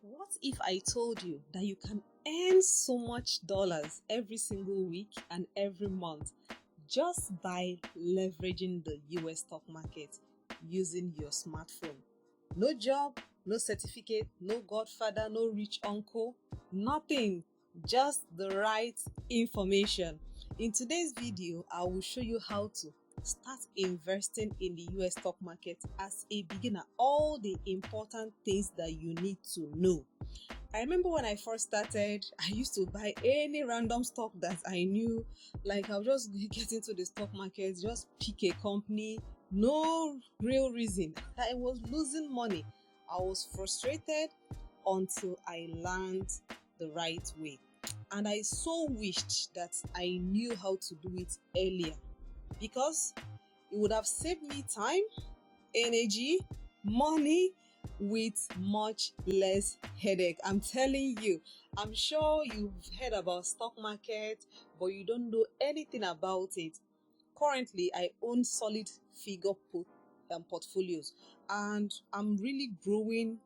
What if I told you that you can earn so much dollars every single week and every month just by leveraging the US stock market using your smartphone? No job, no certificate, no godfather, no rich uncle, nothing, just the right information. In today's video, I will show you how to start investing in the US stock market as a beginner. All the important things that you need to know. I remember when I first started, I used to buy any random stock that I knew. Like, I'll just get into the stock market, just pick a company, no real reason. I was losing money. I was frustrated until I learned the right way. And I so wished that I knew how to do it earlier, because it would have saved me time, energy, money, with much less headache. I'm telling you, I'm sure you've heard about stock market, but you don't know anything about it. Currently, I own solid figure portfolios, and I'm really growing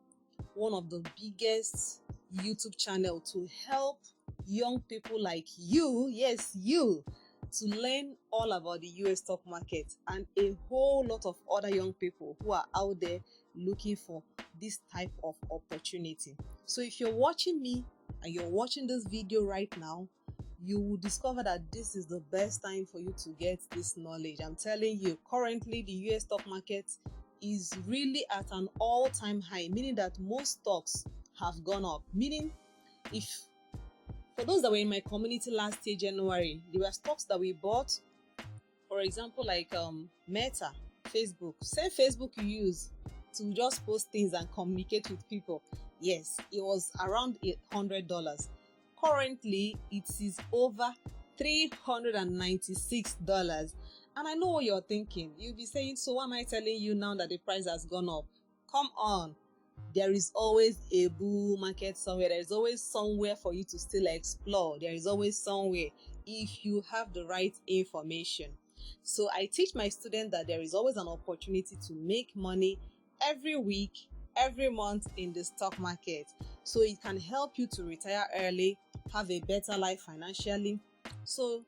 one of the biggest YouTube channel to help young people like you, yes, you, to learn all about the US stock market and a whole lot of other young people who are out there looking for this type of opportunity. So if you're watching me and you're watching this video right now, you will discover that this is the best time for you to get this knowledge. I'm telling you, currently the US stock market is really at an all-time high, meaning that most stocks have gone up. Meaning, if for those that were in my community last year, January, there were stocks that we bought, for example, like Meta, Facebook. Same Facebook you use to just post things and communicate with people. Yes, it was around $800. Currently, it is over $396. And I know what you're thinking. You'll be saying, so why am I telling you now that the price has gone up? Come on. There is always a bull market somewhere. There is always somewhere for you to still explore. There is always somewhere if you have the right information. So I teach my students that there is always an opportunity to make money every week, every month in the stock market. So it can help you to retire early, have a better life financially. So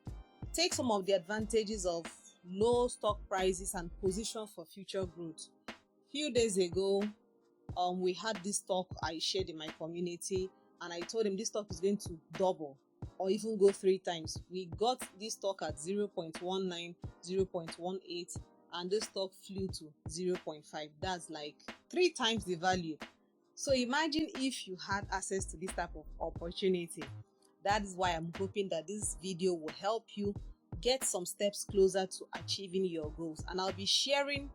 take some of the advantages of low stock prices and position for future growth. Few days ago, we had this stock I shared in my community, and I told him this stock is going to double or even go 3 times. We got this stock at 0.19, 0.18, and this stock flew to 0.5. That's like 3 times the value. So imagine if you had access to this type of opportunity. That is why I'm hoping that this video will help you get some steps closer to achieving your goals. And I'll be sharing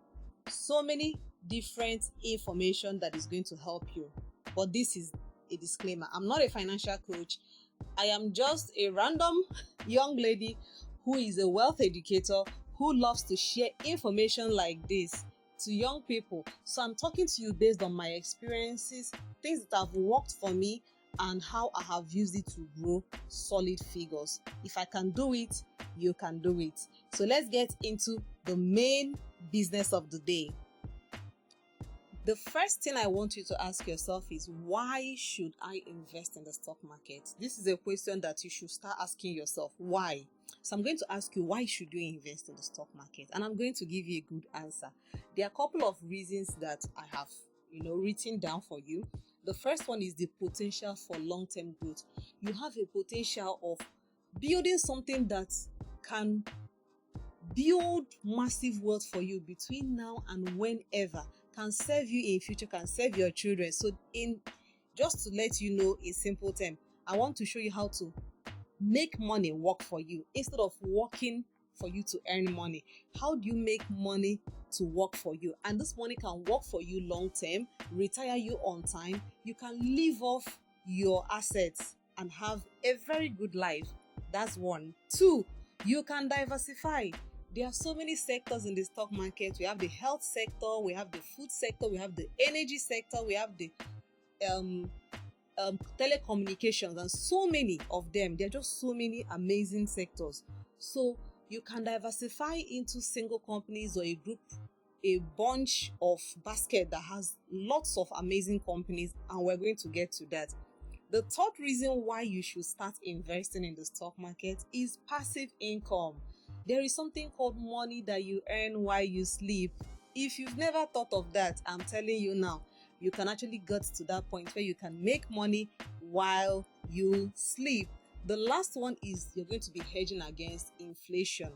so many different information that is going to help you. But this is a disclaimer. I'm not a financial coach. I am just a random young lady who is a wealth educator who loves to share information like this to young people. So I'm talking to you based on my experiences, things that have worked for me, and how I have used it to grow solid figures. If I can do it, you can do it. So let's get into the main business of the day. The first thing I want you to ask yourself is, why should I invest in the stock market? This is a question that you should start asking yourself. Why? So I'm going to ask you, why should you invest in the stock market? And I'm going to give you a good answer. There are a couple of reasons that I have, written down for you. The first one is the potential for long-term growth. You have a potential of building something that can build massive wealth for you between now and whenever, can serve you in future, can serve your children. So just to let you know a simple term, I want to show you how to make money work for you instead of working for you to earn money. How do you make money to work for you? And this money can work for you long term, retire you on time. You can live off your assets and have a very good life. That's 1. 2, you can diversify. There are so many sectors in the stock market. We have the health sector, we have the food sector, we have the energy sector, we have the telecommunications, and so many of them. There are just so many amazing sectors. So you can diversify into single companies or a group a bunch of basket that has lots of amazing companies, and we're going to get to that. The third reason why you should start investing in the stock market is passive income. There is something called money that you earn while you sleep. If you've never thought of that, I'm telling you now, you can actually get to that point where you can make money while you sleep. The last one is you're going to be hedging against inflation.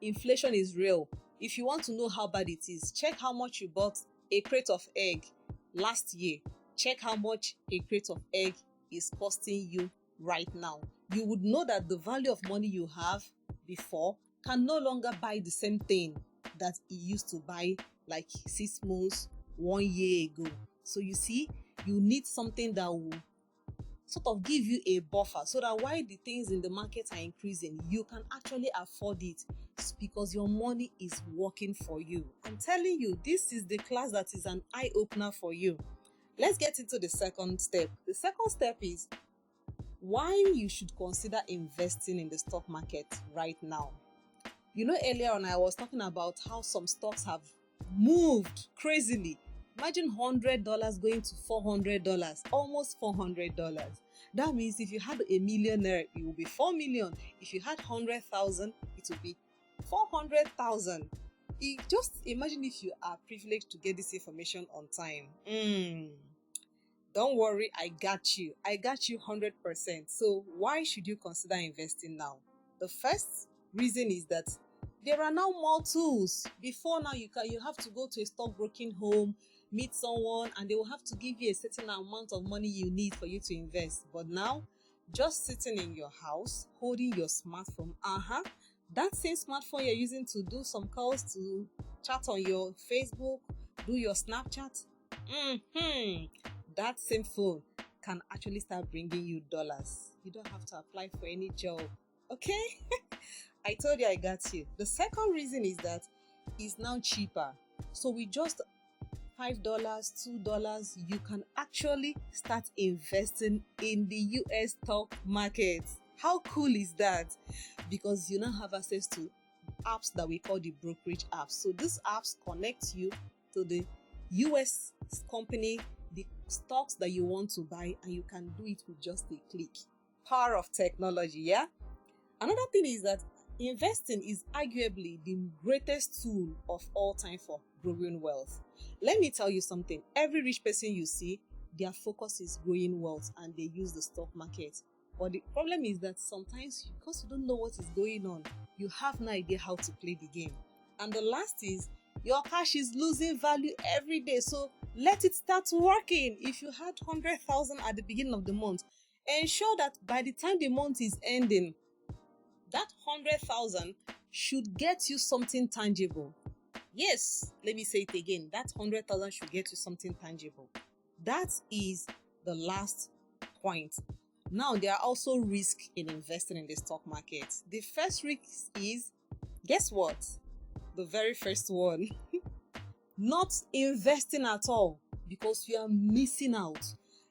Inflation is real. If you want to know how bad it is, check how much you bought a crate of egg last year. Check how much a crate of egg is costing you right now. You would know that the value of money you have before can no longer buy the same thing that it used to buy like 6 months, 1 year ago. So you see, you need something that will sort of give you a buffer so that while the things in the market are increasing, you can actually afford it because your money is working for you. I'm telling you, this is the class that is an eye-opener for you. Let's get into the second step. The second step is why you should consider investing in the stock market right now. You know, earlier on I was talking about how some stocks have moved crazily. Imagine $100 going to $400, almost $400. That means if you had a millionaire, it will be 4 million. If you had 100,000, it will be 400,000. Just imagine if you are privileged to get this information on time. Don't worry, I got you. I got you 100%. So why should you consider investing now? The first reason is that there are now more tools. Before now, you have to go to a stockbroking home, meet someone, and they will have to give you a certain amount of money you need for you to invest. But now, just sitting in your house, holding your smartphone, that same smartphone you're using to do some calls, to chat on your Facebook, do your Snapchat, that same phone can actually start bringing you dollars. You don't have to apply for any job. Okay? I told you I got you. The second reason is that it's now cheaper. So with just $5, $2, you can actually start investing in the US stock market. How cool is that? Because you now have access to apps that we call the brokerage apps. So these apps connect you to the US company, the stocks that you want to buy, and you can do it with just a click. Power of technology, yeah? Another thing is that investing is arguably the greatest tool of all time for growing wealth. Let me tell you something. Every rich person you see, their focus is growing wealth and they use the stock market. But the problem is that sometimes, because you don't know what is going on, you have no idea how to play the game. And the last is, your cash is losing value every day. So let it start working. If you had 100,000 at the beginning of the month, ensure that by the time the month is ending, that 100,000 should get you something tangible. Yes, let me say it again. That 100,000 should get you something tangible. That is the last point. Now, there are also risks in investing in the stock market. The first risk is, guess what? The very first one. Not investing at all, because you are missing out.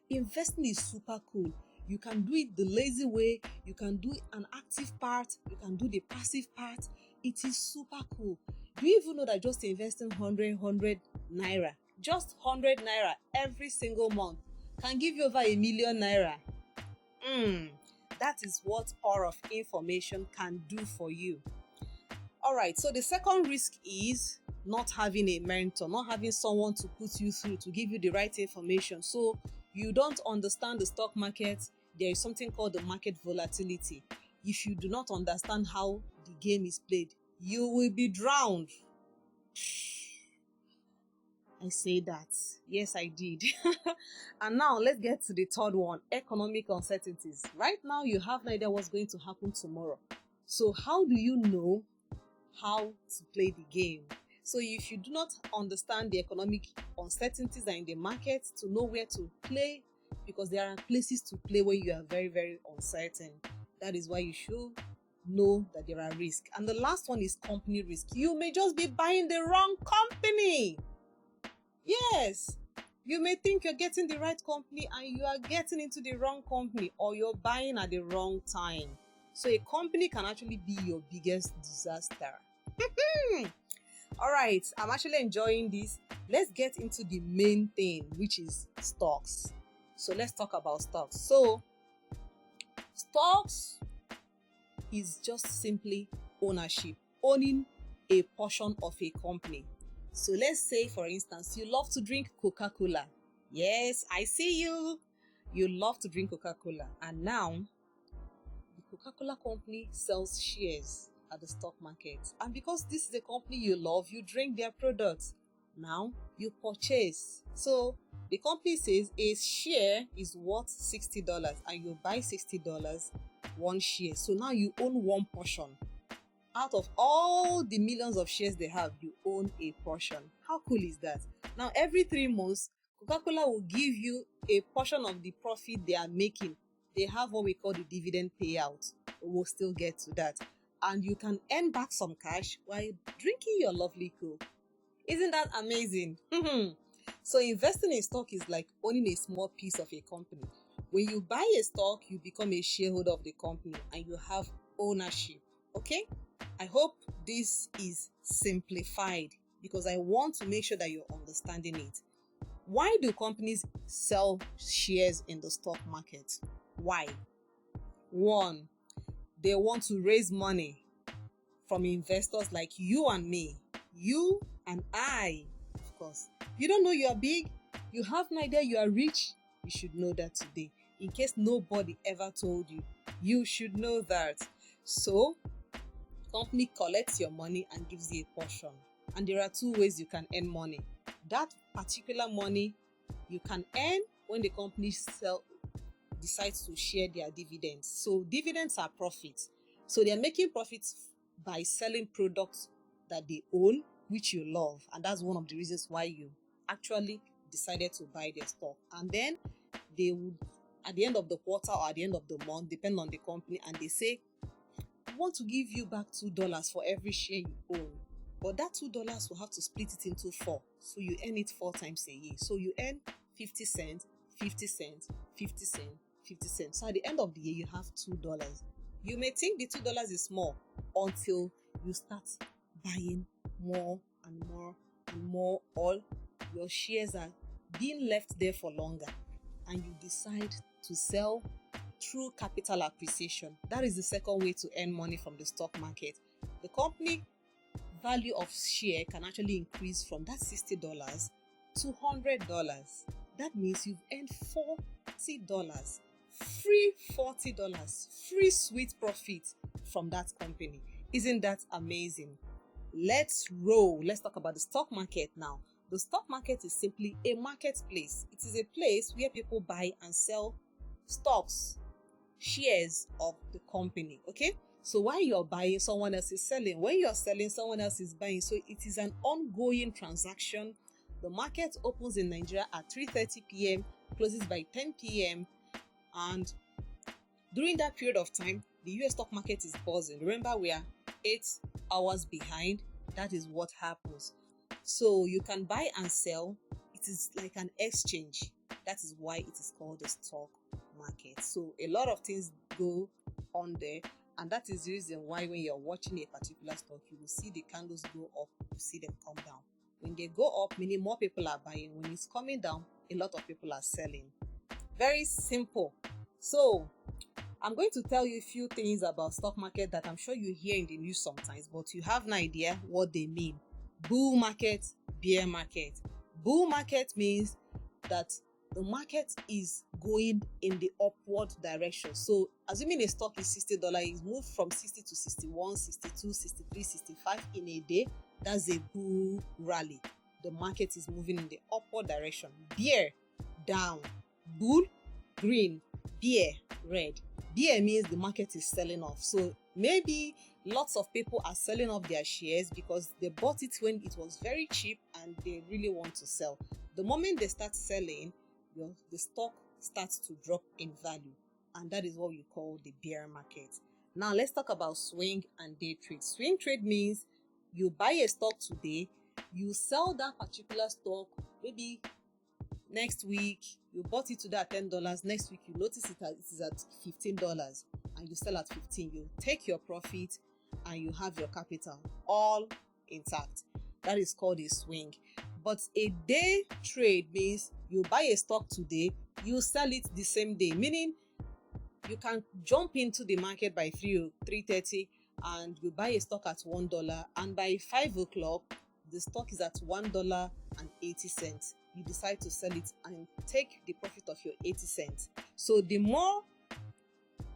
Investing is super cool. You can do it the lazy way, you can do an active part, you can do the passive part. It is super cool. Do you even know that just investing 100 naira, just 100 naira every single month can give you over 1 million naira? That is what power of information can do for you. Alright, so the second risk is not having a mentor, not having someone to put you through, to give you the right information. So you don't understand the stock market. There is something called the market volatility. If you do not understand how the game is played, you will be drowned. I say that. Yes, I did. And now let's get to the third one, economic uncertainties. Right now, you have no idea what's going to happen tomorrow. So how do you know how to play the game? So if you do not understand the economic uncertainties that are in the market, to know where to play, because there are places to play when you are very, very uncertain. That is why you should know that there are risks. And the last one is company risk. You may just be buying the wrong company. Yes, you may think you're getting the right company and you are getting into the wrong company, or you're buying at the wrong time. So a company can actually be your biggest disaster. All right, I'm actually enjoying this. Let's get into the main thing, which is stocks. So let's talk about stocks. So stocks is just simply ownership, owning a portion of a company. So let's say, for instance, you love to drink Coca-Cola. Yes, I see you. You love to drink Coca-Cola. And now, the Coca-Cola company sells shares at the stock market. And because this is a company you love, you drink their products. Now, you purchase. So, the company says a share is worth $60 and you buy $60 one share. So now you own one portion. Out of all the millions of shares they have, you own a portion. How cool is that? Now, every 3 months, Coca-Cola will give you a portion of the profit they are making. They have what we call the dividend payout. We'll still get to that. And you can earn back some cash while drinking your lovely Coke. Isn't that amazing? So investing in stock is like owning a small piece of a company. When you buy a stock, you become a shareholder of the company and you have ownership. Okay? I hope this is simplified because I want to make sure that you're understanding it. Why do companies sell shares in the stock market? Why? 1, they want to raise money from investors like you and me. You and I, of course. You don't know you are big. You have no idea you are rich. You should know that today. In case nobody ever told you, you should know that. So, company collects your money and gives you a portion. And there are 2 ways you can earn money. That particular money you can earn when the company decides to share their dividends. So dividends are profits. So they are making profits by selling products that they own, which you love. And that's one of the reasons why you actually decided to buy their stock. And then they would, at the end of the quarter or at the end of the month, depending on the company, and they say, I want to give you back $2 for every share you own. But that $2 will have to split it into 4. So you earn it 4 times a year. So you earn 50 cents, 50 cents, 50 cents, 50 cents. So at the end of the year, you have $2. You may think the $2 is small until you start buying more and more and more. All your shares are being left there for longer. And you decide to sell through capital appreciation. That is the second way to earn money from the stock market. The company value of share can actually increase from that $60 to $100. That means you've earned $40, free $40, free sweet profit from that company. Isn't that amazing? Let's roll. Let's talk about the stock market now. The stock market is simply a marketplace. It is a place where people buy and sell stocks, shares of the company. Okay? So while you're buying, someone else is selling. When you're selling, someone else is buying. So it is an ongoing transaction. The market opens in Nigeria at 3:30 p.m., closes by 10 p.m. And during that period of time, the US stock market is buzzing. Remember, we are 8 hours behind. That is what happens. So you can buy and sell. It is like an exchange. That is why it is called the stock market. So a lot of things go on there. And that is the reason why when you're watching a particular stock, you will see the candles go up, you see them come down. When they go up, meaning more people are buying. When it's coming down, a lot of people are selling. Very simple. So I'm going to tell you a few things about stock market that I'm sure you hear in the news sometimes, but you have no idea what they mean. Bull market, bear market. Bull market means that the market is going in the upward direction. So assuming a stock is $60, it's moved from 60 to 61, 62, 63, 65 in a day. That's a bull rally. The market is moving in the upward direction. Bear, down. Bull, green. Bear, red. Bear means the market is selling off. So maybe lots of people are selling off their shares because they bought it when it was very cheap and they really want to sell. The moment they start selling, the stock starts to drop in value, and that is what we call the bear market. Now let's talk about swing and day trade. Swing trade means you buy a stock today, you sell that particular stock maybe next week. You bought it today at $10, next week you notice it is at $15 and you sell at 15. You take your profit and you have your capital all intact. That is called a swing. But a day trade means you buy a stock today, you sell it the same day, meaning you can jump into the market by 3:30 and you buy a stock at $1, and by 5 o'clock the stock is at $1.80. You decide to sell it and take the profit of your 80 cents. So the more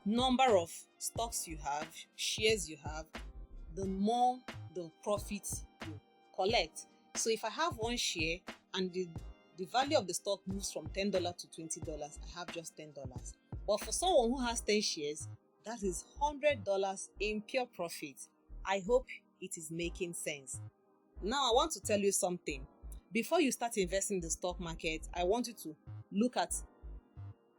number of stocks you have, shares you have, the more the profit you collect. So if I have one share and the value of the stock moves from $10 to $20, I have just $10. But for someone who has 10 shares, that is $100 in pure profit. I hope it is making sense. Now I want to tell you something. Before you start investing in the stock market, I want you to look at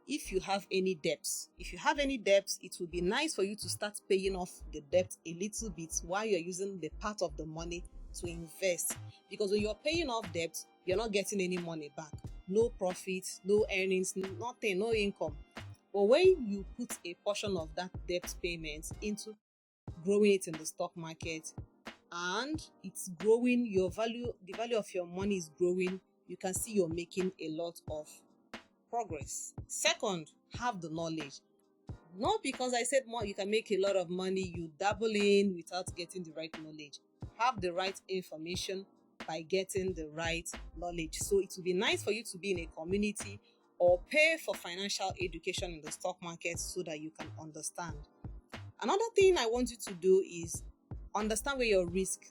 if you have any debts. If you have any debts, it would be nice for you to start paying off the debt a little bit while you're using the part of the money to invest. Because when you're paying off debt, you're not getting any money back. No profit, no earnings, nothing, no income. But when you put a portion of that debt payment into growing it in the stock market, and it's growing, your value, the value of your money is growing, you can see you're making a lot of progress. Second, have the knowledge. Not because I said more, you can make a lot of money, you dabble in without getting the right knowledge. Have the right information by getting the right knowledge. So it will be nice for you to be in a community or pay for financial education in the stock market so that you can understand. Another thing I want you to do is understand where your risk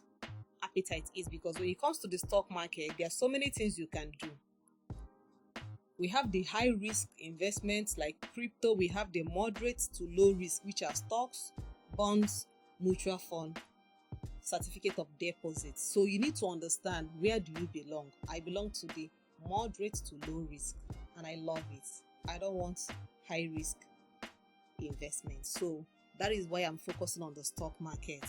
appetite is, because when it comes to the stock market, there are so many things you can do. We have the high risk investments like crypto. We have the moderate to low risk, which are stocks, bonds, mutual fund, certificate of deposit. So you need to understand, where do you belong? I belong to the moderate to low risk, and I love it. I don't want high risk investment. So that is why I'm focusing on the stock market.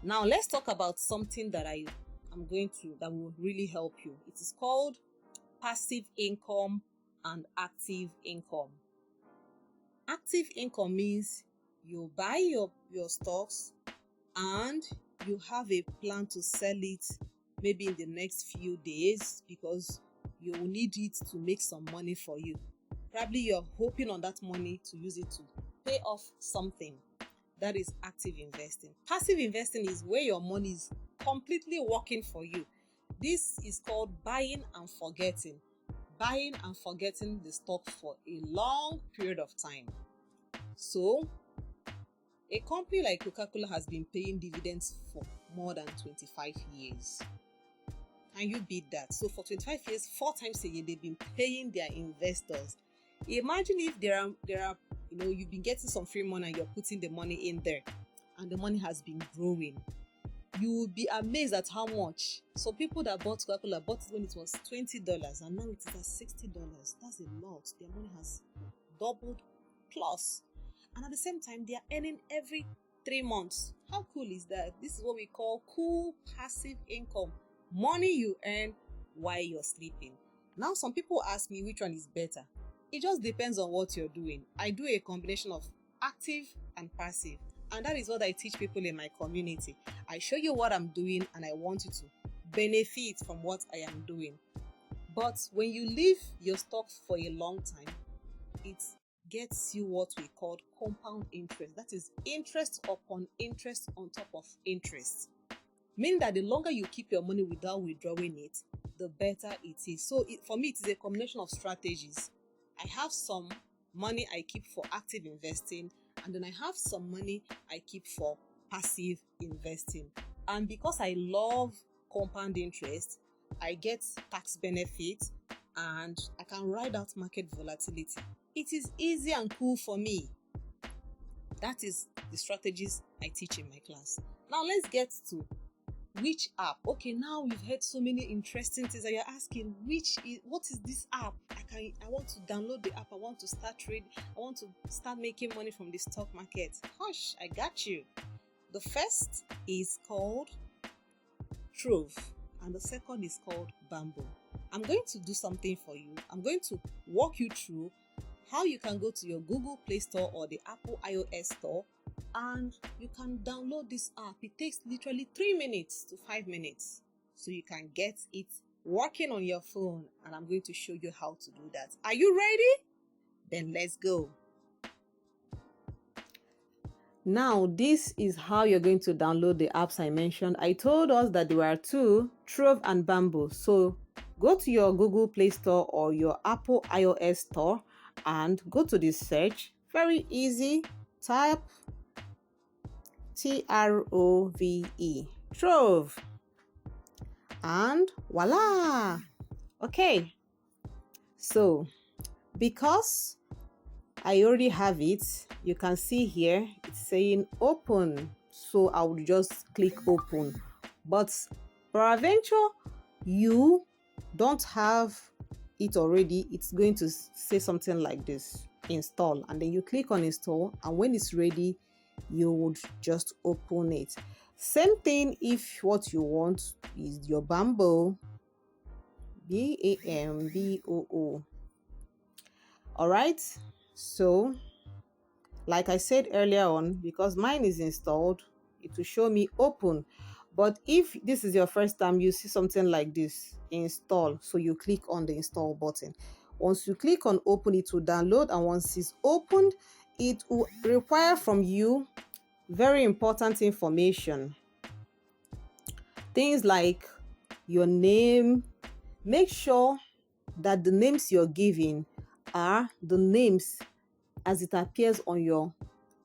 Now let's talk about something that that will really help you. It is called passive income and active income. Active income means you buy your stocks and you have a plan to sell it maybe in the next few days, because you will need it to make some money for you. Probably you're hoping on that money to use it to pay off something. That is active investing. Passive investing is where your money is completely working for you. This is called buying and forgetting. Buying and forgetting the stock for a long period of time. So, a company like Coca-Cola has been paying dividends for more than 25 years. Can you beat that? So for 25 years, 4 times a year, they've been paying their investors. Imagine if there are you've been getting some free money and you're putting the money in there, and the money has been growing. You will be amazed at how much. So people that bought Coca-Cola bought it when it was $20, and now it is at $60. That's a lot. Their money has doubled plus. And at the same time, they are earning every 3 months. How cool is that? This is what we call cool passive income. Money you earn while you're sleeping. Now, some people ask me which one is better. It just depends on what you're doing. I do a combination of active and passive. And that is what I teach people in my community. I show you what I'm doing and I want you to benefit from what I am doing. But when you leave your stock for a long time, it gets you what we call compound interest. That is interest upon interest on top of interest. Meaning that the longer you keep your money without withdrawing it, the better it is. So for me, it is a combination of strategies. I have some money I keep for active investing, and then I have some money I keep for passive investing. And because I love compound interest, I get tax benefits and I can ride out market volatility. It is easy and cool for me. That is the strategies I teach in my class. Now let's get to which app. Okay, now we've heard so many interesting things that you're asking, what is this app? I want to download the app. I want to start trading. I want to start making money from the stock market. Hush, I got you. The first is called Trove, and the second is called Bamboo. I'm going to do something for you. I'm going to walk you through how you can go to your Google Play Store or the Apple iOS Store, and you can download this app. It takes literally 3 minutes to 5 minutes. so you can get it working on your phone, and I'm going to show you how to do that. Are you ready? Then let's go. Now, this is how you're going to download the apps I mentioned. I told us that there were two, Trove and Bamboo. So go to your Google Play Store or your Apple iOS Store and go to the search. Very easy. Type Trove, Trove, and voila. Okay, so because I already have it, you can see here it's saying open, so I would just click open. But peradventure you don't have it already, it's going to say something like this, install, and then you click on install, and when it's ready you would just open it. Same thing if what you want is your Bamboo, Bamboo. All right, so like I said earlier on, because mine is installed, it will show me open. But if this is your first time, you see something like this, install, so you click on the install button. Once you click on open, it will download, and once it's opened, it will require from you very important information, things like your name. Make sure that the names you're giving are the names as it appears on your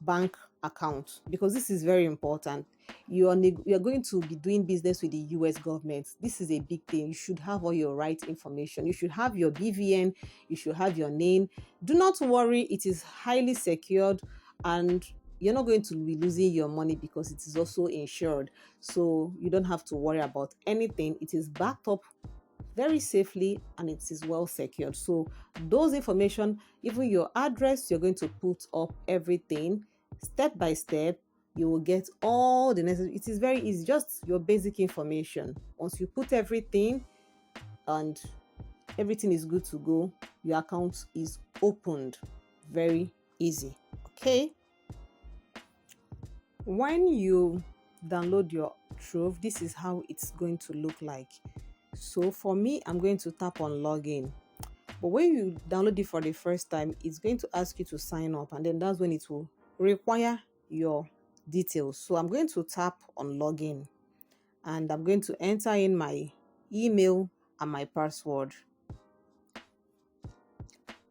bank account, because this is very important. You are going to be doing business with the US government. This is a big thing. You should have all your right information. You should have your BVN, you should have your name. Do not worry, it is highly secured, and you're not going to be losing your money because it is also insured. So you don't have to worry about anything. It is backed up very safely, and it is well secured. So those information, even your address, you're going to put up everything step by step. You will get all the necessary. It is very easy, just your basic information. Once you put everything and everything is good to go, your account is opened. Very easy. Okay, when you download your Trove, this is how it's going to look like. So for me, I'm going to tap on login. But when you download it for the first time, it's going to ask you to sign up, and then that's when it will require your details. So I'm going to tap on login, and I'm going to enter in my email and my password.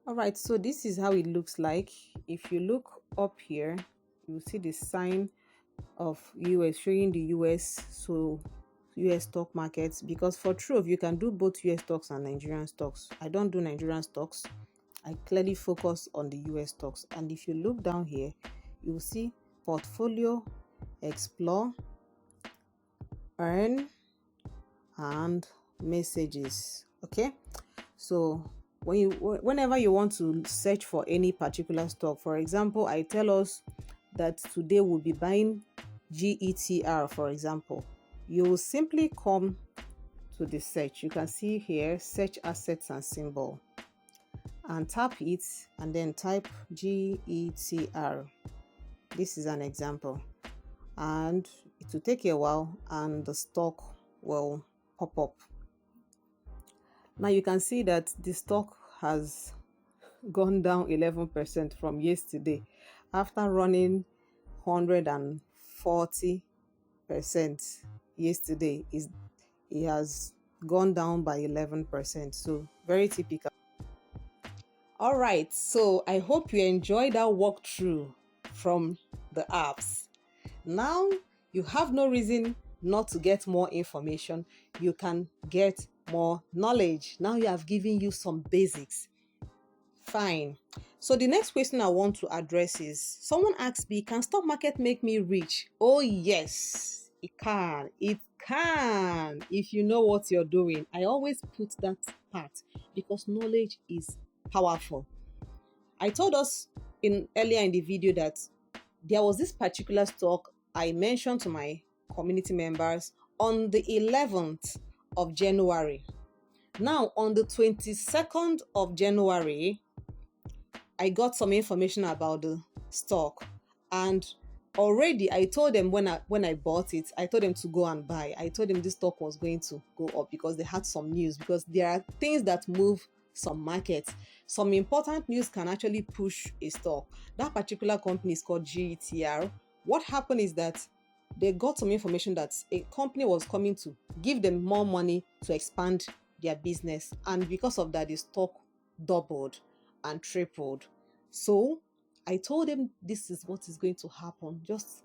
All right, so this is how it looks like. If you look up here, you'll see the sign of US showing the US, so US stock markets, because for Trove you can do both US stocks and Nigerian stocks. I don't do Nigerian stocks. I clearly focus on the US stocks. And if you look down here, you will see portfolio, explore, earn, and messages. Okay, so whenever you want to search for any particular stock, for example, I tell us that today we'll be buying GETR, for example, you will simply come to the search. You can see here, search assets and symbol, and tap it, and then type GETR. This is an example, and it will take a while and the stock will pop up. Now you can see that the stock has gone down 11% from yesterday after running 140% yesterday. It has gone down by 11%, so very typical. All right, so I hope you enjoyed that walkthrough from the apps. Now you have no reason not to get more information. You can get more knowledge. Now you have given you some basics. Fine. So the next question I want to address is, someone asked me, can stock market make me rich? Oh yes, it can. It can, if you know what you're doing. I always put that part because knowledge is powerful. I told us earlier in the video that there was this particular stock I mentioned to my community members on the 11th of January. Now, on the 22nd of January, I got some information about the stock, and already I told them when I bought it, I told them to go and buy. I told them this stock was going to go up because they had some news, because there are things that move some markets. Some important news can actually push a stock. That particular company is called GETR. What happened is that they got some information that a company was coming to give them more money to expand their business, and because of that the stock doubled and tripled. So I told them this is what is going to happen. Just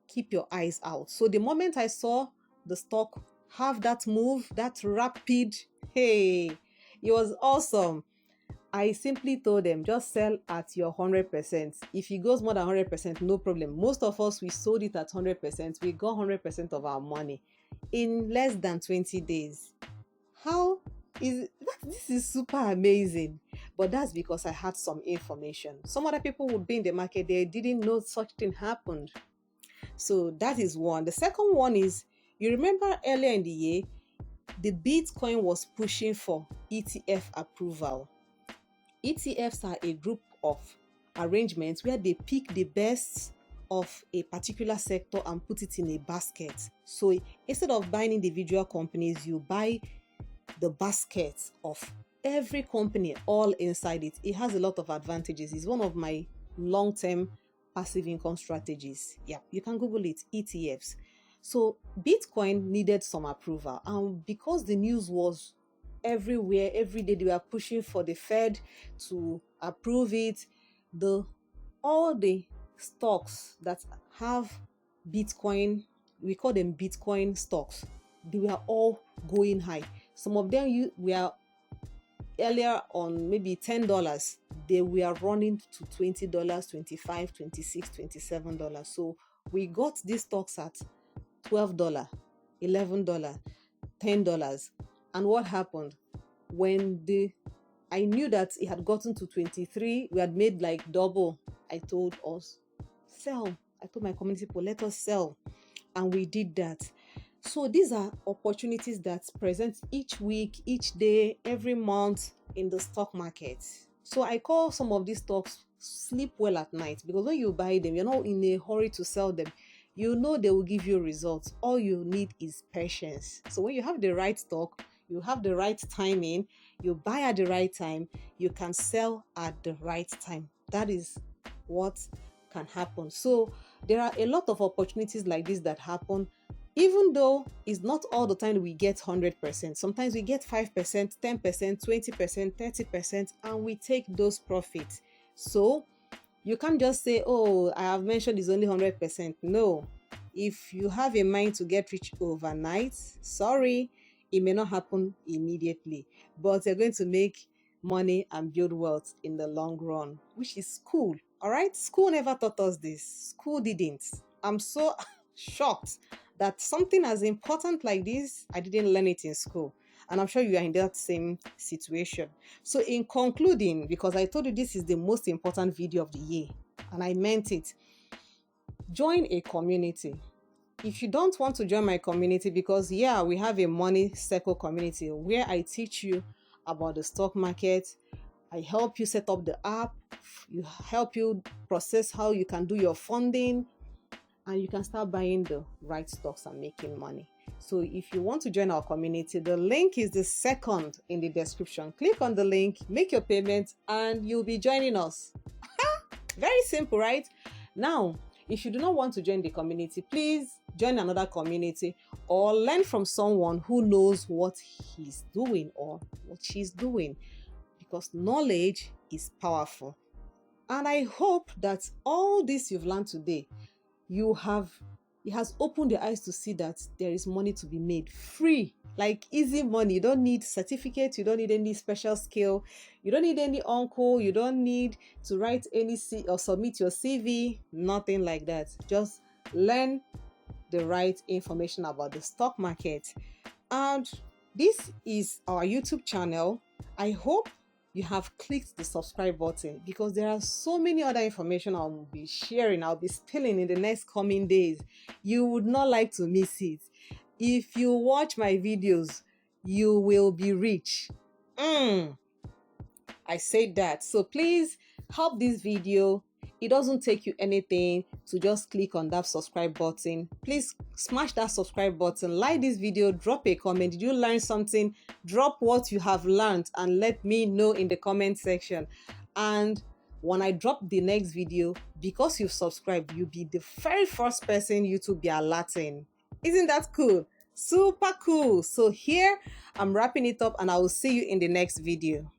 keep your eyes out. So the moment I saw the stock have that move, that rapid, hey, it was awesome. I simply told them, just sell at your 100%. If it goes more than 100%, no problem. Most of us, we sold it at 100%. We got 100% of our money in less than 20 days. How is that? This is super amazing. But that's because I had some information. Some other people would be in the market, they didn't know such thing happened. So that is one. The second one is, you remember earlier in the year, the Bitcoin was pushing for ETF approval. ETFs are a group of arrangements where they pick the best of a particular sector and put it in a basket. So instead of buying individual companies, you buy the basket of every company all inside it. It has a lot of advantages. It's one of my long-term passive income strategies. Yeah, you can Google it, ETFs. So Bitcoin needed some approval, and because the news was everywhere, every day they were pushing for the Fed to approve it, all the stocks that have Bitcoin, we call them Bitcoin stocks, they were all going high. Some of them were earlier on maybe $10, they were running to $20, $25, $26, $27. So we got these stocks at $12, $11, $10. And what happened? When I knew that it had gotten to 23, we had made like double. I told us, sell. I told my community people, let us sell. And we did that. So these are opportunities that present each week, each day, every month in the stock market. So I call some of these stocks sleep well at night, because when you buy them, you're not in a hurry to sell them. You know they will give you results. All you need is patience. So when you have the right stock, you have the right timing, you buy at the right time, you can sell at the right time. That is what can happen. So there are a lot of opportunities like this that happen, even though it's not all the time we get 100%. Sometimes we get 5%, 10%, 20%, 30%, and we take those profits. So you can't just say, oh, I have mentioned it's only 100%. No. If you have a mind to get rich overnight, sorry, it may not happen immediately, but you're going to make money and build wealth in the long run, which is cool. All right. School never taught us this. School didn't. I'm so shocked that something as important like this, I didn't learn it in school. And I'm sure you are in that same situation. So in concluding, because I told you this is the most important video of the year, and I meant it, join a community. If you don't want to join my community, because yeah, we have a money circle community where I teach you about the stock market, I help you set up the app, help you process how you can do your funding, and you can start buying the right stocks and making money. So if you want to join our community, the link is the second in the description. Click on the link, make your payment, and you'll be joining us. Very simple, right? Now, if you do not want to join the community, please join another community or learn from someone who knows what he's doing or what she's doing, because knowledge is powerful. And I hope that all this you've learned today, it has opened your eyes to see that there is money to be made free, like easy money. You don't need certificate, you don't need any special skill, you don't need any uncle, you don't need to write any or submit your CV, nothing like that. Just learn the right information about the stock market. And this is our YouTube channel. I hope you have clicked the subscribe button, because there are so many other information I'll be sharing, I'll be spilling in the next coming days. You would not like to miss it. If you watch my videos, you will be rich. I said that. So please help this video It doesn't take you anything to just click on that subscribe button. Please smash that subscribe button, like this video, drop a comment. Did you learn something? Drop what you have learned and let me know in the comment section. And when I drop the next video, because you've subscribed, you'll be the very first person YouTube be alerting. Isn't that cool? Super cool. So here I'm wrapping it up, and I will see you in the next video.